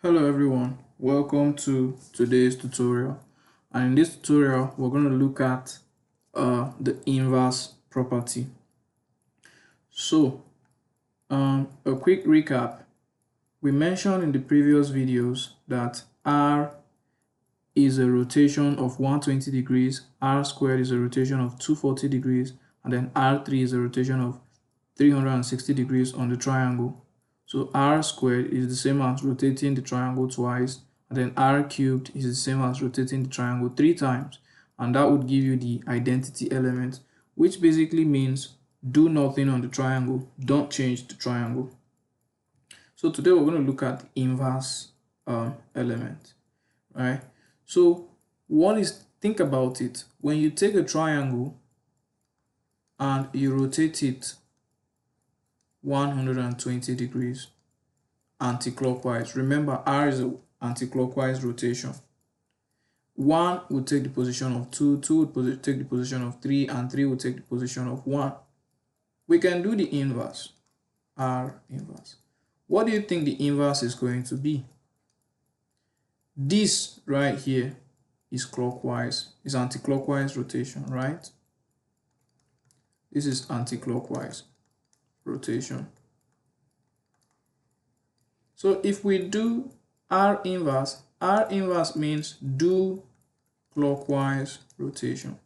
Hello everyone, welcome to today's tutorial, and in this tutorial we're going to look at the inverse property. So a quick recap: we mentioned in the previous videos that r is a rotation of 120 degrees, r squared is a rotation of 240 degrees, and then r3 is a rotation of 360 degrees on the triangle. So r squared is the same as rotating the triangle twice, and then r cubed is the same as rotating the triangle 3 times, and that would give you the identity element, which basically means do nothing on the triangle, don't change the triangle. So today we're going to look at the inverse element, right? So think about it. When you take a triangle and you rotate it 120 degrees anti-clockwise. Remember, r is an anti-clockwise rotation. 1 would take the position of 2, 2 would take the position of 3, and 3 would take the position of 1. We can do the inverse, r inverse. What do you think the inverse is going to be? This right here is clockwise, is anti-clockwise rotation, right? This is anti-clockwise rotation. So if we do r inverse means do clockwise rotation.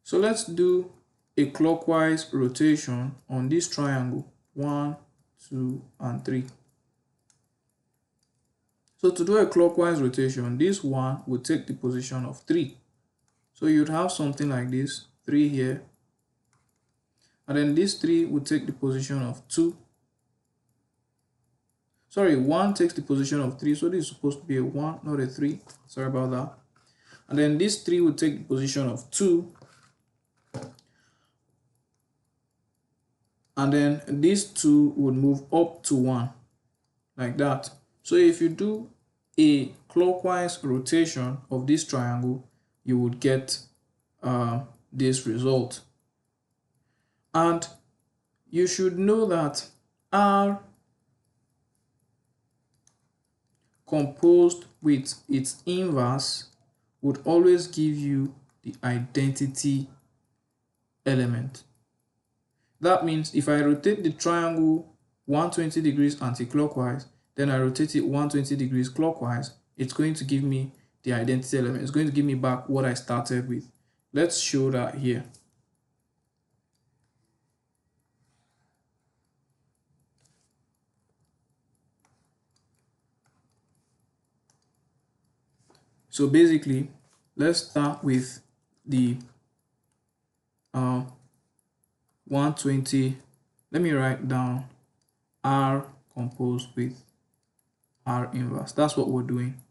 So let's do a clockwise rotation on this triangle 1, 2, and 3. So to do a clockwise rotation, this 1 would take the position of 3. So you'd have something like this, 3 here, and then this 3 would take the position of 2. Sorry, 1 takes the position of 3, so this is supposed to be a 1, not a 3. Sorry about that. And then this 3 would take the position of 2. And then this 2 would move up to 1, like that. So if you do a clockwise rotation of this triangle, you would get this result. And you should know that r composed with its inverse would always give you the identity element. That means if I rotate the triangle 120 degrees anti-clockwise, then I rotate it 120 degrees clockwise, it's going to give me the identity element. It's going to give me back what I started with. Let's show that here. So basically, let's start with the 120. Let me write down r composed with r inverse. That's what we're doing.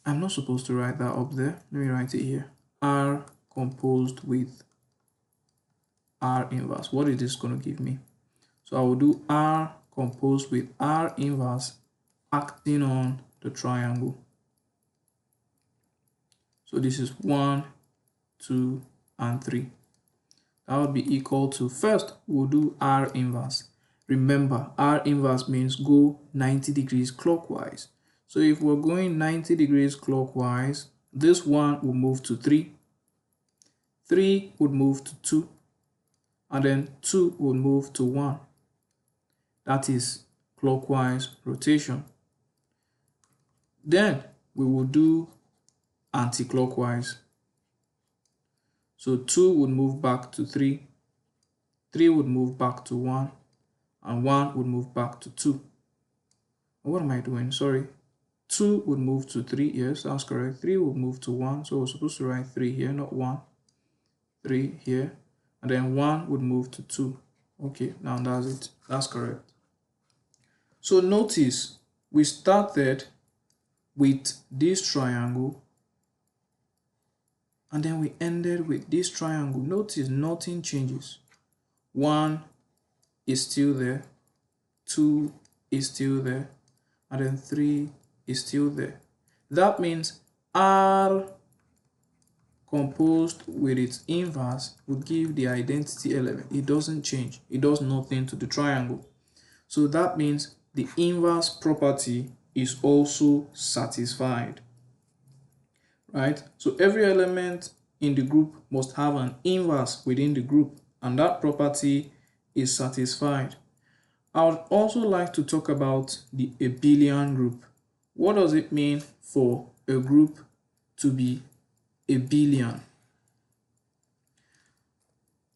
I'm not supposed to write that up there. Let me write it here. R composed with r inverse. What is this going to give me? So I will do r composed with r inverse acting on the triangle. So this is 1, 2, and 3. That would be equal to, first we'll do r inverse. Remember, r inverse means go 90 degrees clockwise. So if we're going 90 degrees clockwise, this 1 will move to 3, 3 would move to 2, and then 2 will move to 1. That is clockwise rotation. Then we will do anti-clockwise. So 2 would move back to 3, 3 would move back to 1, and 1 would move back to 2. What am I doing? Sorry. 2 would move to 3, yes, that's correct. 3 would move to 1, so we're supposed to write 3 here, not 1. 3 here, and then 1 would move to 2. Okay, now that's it. That's correct. So notice we started with this triangle, and then we ended with this triangle. Notice nothing changes. 1 is still there, 2 is still there, and then 3 is still there. That means r composed with its inverse would give the identity element. It doesn't change. It does nothing to the triangle. So that means the inverse property is also satisfied, right? So every element in the group must have an inverse within the group, and that property is satisfied. I would also like to talk about the abelian group. What does it mean for a group to be abelian?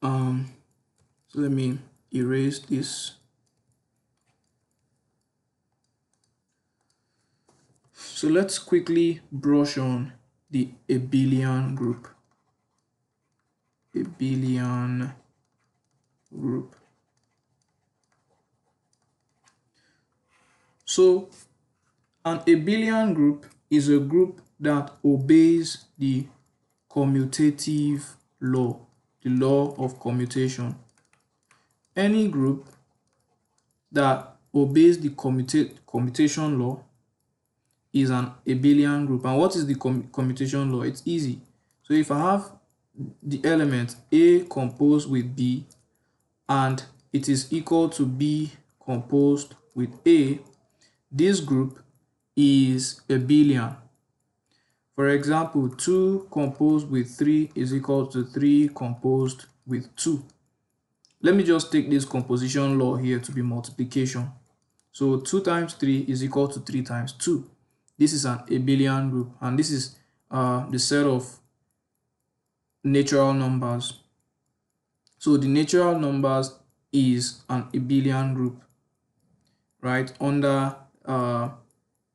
So let me erase this. So let's quickly brush on the abelian group. Abelian group. So an abelian group is a group that obeys the commutative law, the law of commutation. Any group that obeys the commutation law is an abelian group. And what is the commutation law? It's easy. So if I have the element A composed with B and it is equal to B composed with A, this group is abelian. For example, 2 composed with 3 is equal to 3 composed with 2. Let me just take this composition law here to be multiplication. So 2 times 3 is equal to 3 times 2. This is an abelian group, and this is the set of natural numbers. So the natural numbers is an abelian group, right, under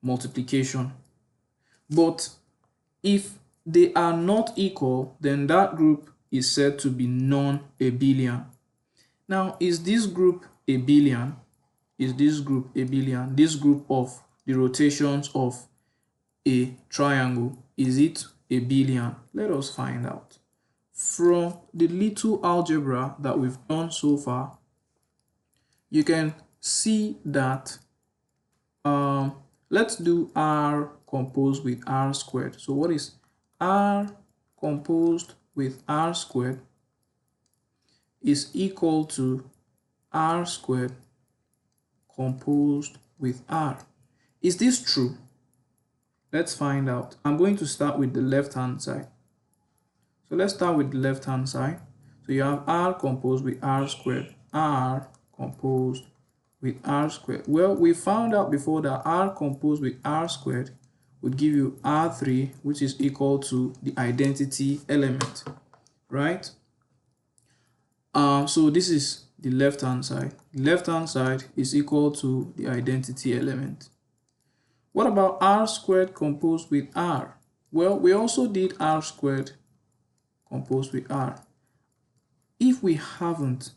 multiplication. But if they are not equal, then that group is said to be non-abelian. Now, is this group abelian? Is this group abelian? This group of the rotations of a triangle, is it abelian? Let us find out. From the little algebra that we've done so far, you can see that let's do r composed with r squared. So what is r composed with r squared is equal to r squared composed with r. Is this true? Let's find out. I'm going to start with the left hand side. So let's start with the left hand side. So you have r composed with r squared, r composed with r squared. Well, we found out before that r composed with r squared would give you r3, which is equal to the identity element, right? So this is the left hand side. The left hand side is equal to the identity element. What about r squared composed with r? Well, we also did r squared composed with r. If we haven't,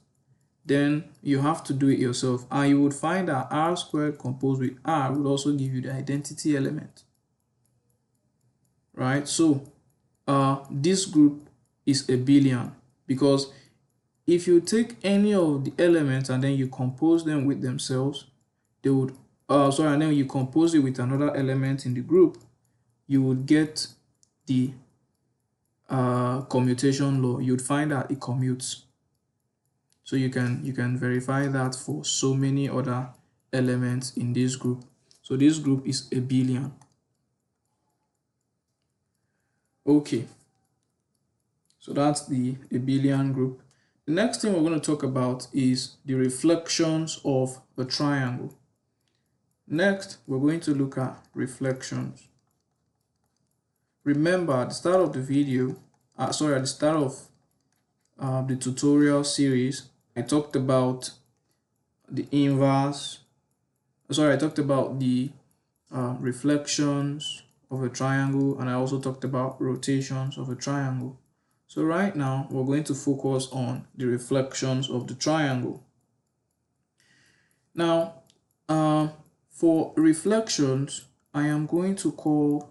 then you have to do it yourself, and you would find that r squared composed with r would also give you the identity element, right? So this group is abelian because if you take any of the elements and then you compose them with themselves, they would and then you compose it with another element in the group, you would get the commutation law. You'd find that it commutes. So you can verify that for so many other elements in this group. So this group is abelian. Okay, so that's the abelian group. The next thing we're going to talk about is the reflections of a triangle. Next, we're going to look at reflections. Remember, at the start of the video, at the start of the tutorial series, I talked about the inverse. I talked about the reflections of a triangle, and I also talked about rotations of a triangle. So right now, we're going to focus on the reflections of the triangle. Now, for reflections, I am going to call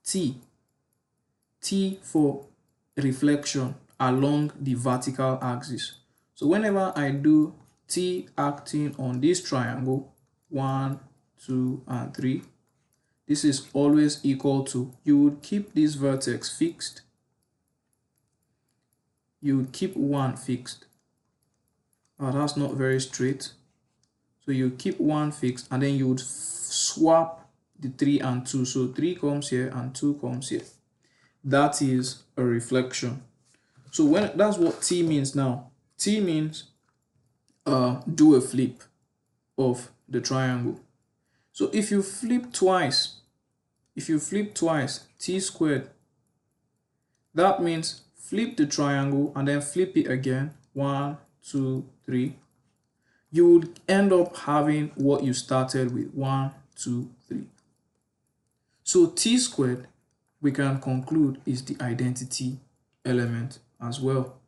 T for reflection along the vertical axis. So whenever I do T acting on this triangle, 1, 2, and 3, this is always equal to, you would keep this vertex fixed, you would keep 1 fixed. That's not very straight. So you keep 1 fixed, and then you would swap the 3 and 2. So 3 comes here and 2 comes here. That is a reflection. So when that's what T means now. T means do a flip of the triangle. So if you flip twice, T squared, that means flip the triangle and then flip it again. 1, 2, 3. You would end up having what you started with. 1, 2, 3. So T squared, we can conclude, is the identity element as well.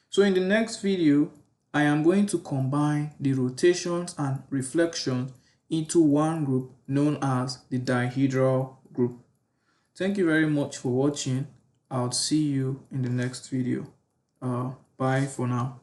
So in the next video, I am going to combine the rotations and reflections into one group known as the dihedral group. Thank you very much for watching. I'll see you in the next video. Bye for now.